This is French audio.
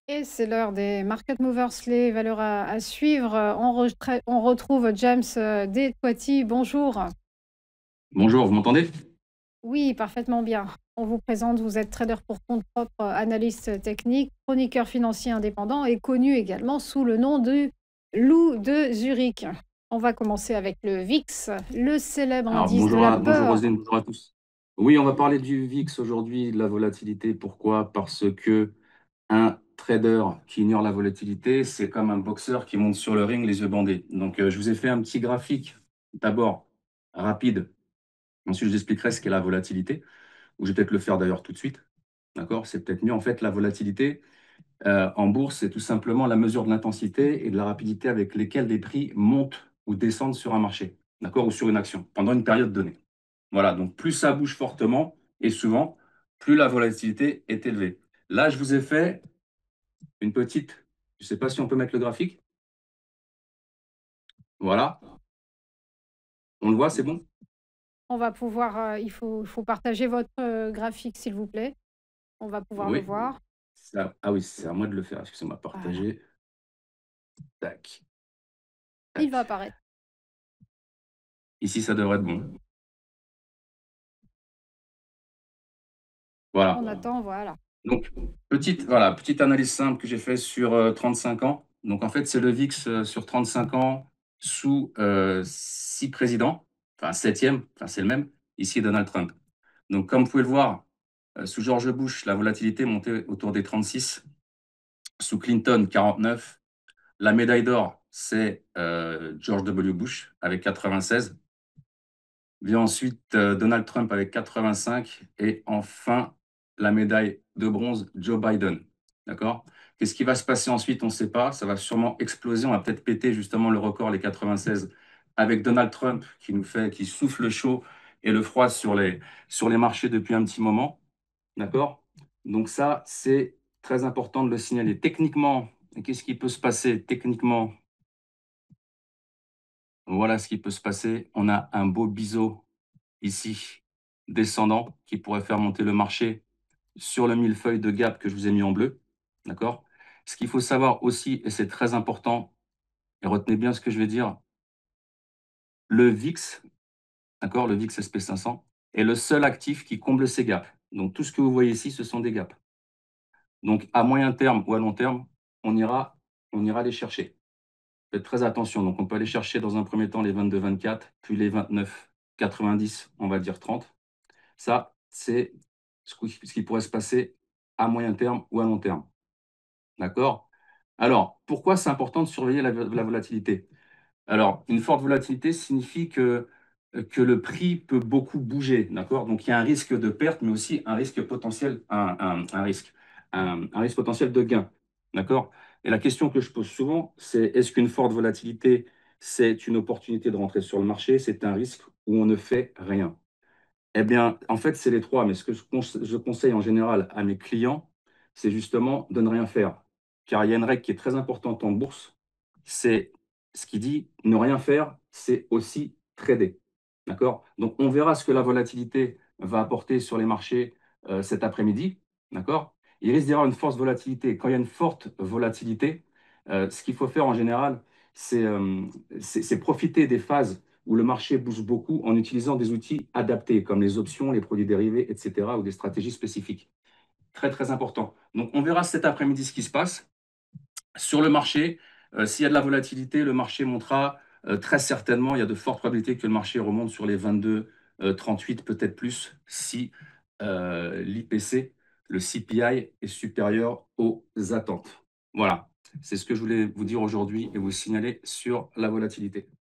Et c'est l'heure des market movers, les valeurs à suivre. On retrouve James Desquati. Bonjour. Bonjour, vous m'entendez? Oui, parfaitement bien. On vous présente, vous êtes trader pour compte propre, analyste technique, chroniqueur financier indépendant et connu également sous le nom de Loup de Zurich. On va commencer avec le VIX, le célèbre Alors indice de la bonjour peur. Rosine, bonjour à tous. Oui, on va parler du VIX aujourd'hui, de la volatilité. Pourquoi? Parce que un trader qui ignore la volatilité, c'est comme un boxeur qui monte sur le ring les yeux bandés. Donc je vous ai fait un petit graphique, d'abord rapide. Ensuite, je vous expliquerai ce qu'est la volatilité, ou je vais peut-être le faire d'ailleurs tout de suite. D'accord? C'est peut-être mieux. En fait, la volatilité en bourse, c'est tout simplement la mesure de l'intensité et de la rapidité avec lesquelles les prix montent ou descendent sur un marché, d'accord, ou sur une action pendant une période donnée. Voilà, donc plus ça bouge fortement et souvent, plus la volatilité est élevée. Là, je vous ai fait une petite, je ne sais pas si on peut mettre le graphique. Voilà, on le voit, c'est bon? On va pouvoir, il faut partager votre graphique, s'il vous plaît. On va pouvoir le Oui. voir. Ah oui, c'est à moi de le faire. Excusez-moi, Voilà, partager. Tac, il va tac. apparaître. Ici, ça devrait être bon. On Voilà. attend, voilà. Donc, petite analyse simple que j'ai fait sur 35 ans. Donc, en fait, c'est le VIX sur 35 ans sous 6 présidents, enfin, septième, enfin, c'est le même, ici Donald Trump. Donc, comme vous pouvez le voir, sous George Bush, la volatilité montait autour des 36. Sous Clinton, 49. La médaille d'or, c'est George W. Bush avec 96. Vient ensuite Donald Trump avec 85 et enfin la médaille de bronze Joe Biden. D'accord? Qu'est-ce qui va se passer ensuite? On ne sait pas. Ça va sûrement exploser. On va peut-être péter justement le record, les 96, avec Donald Trump qui souffle le chaud et le froid sur les marchés depuis un petit moment. D'accord? Donc ça, c'est très important de le signaler. Techniquement, qu'est-ce qui peut se passer? Techniquement, voilà ce qui peut se passer. On a un beau biseau ici, descendant, qui pourrait faire monter le marché sur le millefeuille de gap que je vous ai mis en bleu. D'accord? Ce qu'il faut savoir aussi, et c'est très important, et retenez bien ce que je vais dire, le VIX, d'accord, le VIX SP500, est le seul actif qui comble ces gaps. Donc tout ce que vous voyez ici, ce sont des gaps. Donc à moyen terme ou à long terme, on ira, on ira les chercher. Faites très attention. Donc on peut aller chercher dans un premier temps les 22,24, puis les 29,90, on va dire 30. Ça, c'est ce qui pourrait se passer à moyen terme ou à long terme. D'accord? Alors, pourquoi c'est important de surveiller la volatilité? Alors, une forte volatilité signifie que le prix peut beaucoup bouger. D'accord? Donc, il y a un risque de perte, mais aussi un risque potentiel, un risque potentiel de gain. D'accord? Et la question que je pose souvent, c'est est-ce qu'une forte volatilité, c'est une opportunité de rentrer sur le marché? C'est un risque où on ne fait rien? Eh bien, en fait, c'est les trois. Mais ce que je conseille en général à mes clients, c'est justement de ne rien faire. Car il y a une règle qui est très importante en bourse, c'est ce qui dit ne rien faire, c'est aussi trader. D'accord? Donc, on verra ce que la volatilité va apporter sur les marchés cet après-midi. D'accord? Il risque d'y avoir une forte volatilité. Quand il y a une forte volatilité, ce qu'il faut faire en général, c'est c'est profiter des phases où le marché bouge beaucoup en utilisant des outils adaptés, comme les options, les produits dérivés, etc., ou des stratégies spécifiques. Très, très important. Donc, on verra cet après-midi ce qui se passe. Sur le marché, s'il y a de la volatilité, le marché montera très certainement, il y a de fortes probabilités que le marché remonte sur les 22, 38, peut-être plus, si l'IPC, le CPI, est supérieur aux attentes. Voilà, c'est ce que je voulais vous dire aujourd'hui et vous signaler sur la volatilité.